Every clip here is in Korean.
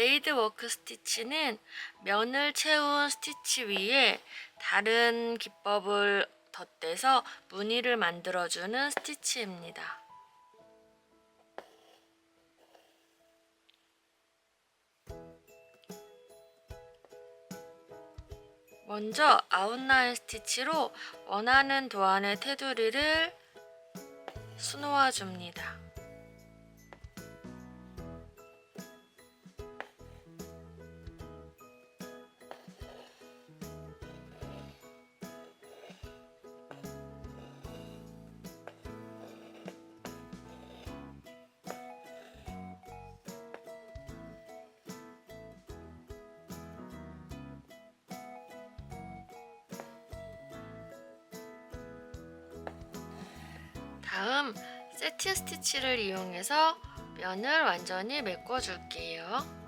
레이드 워크 스티치는 면을 채운 스티치 위에 다른 기법을 덧대서 무늬를 만들어주는 스티치입니다. 먼저 아웃라인 스티치로 원하는 도안의 테두리를 수놓아 줍니다. 다음 세팅 스티치를 이용해서 면을 완전히 메꿔 줄게요.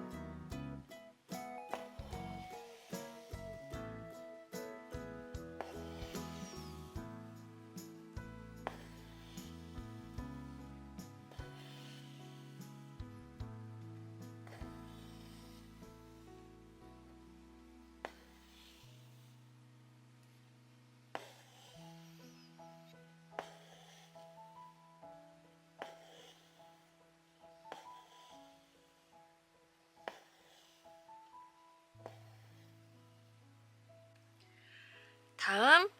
다음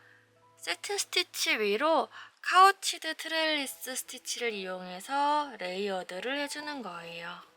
세팅 스티치 위로 카우치드 트렐리스 스티치를 이용해서 레이어드를 해주는 거예요.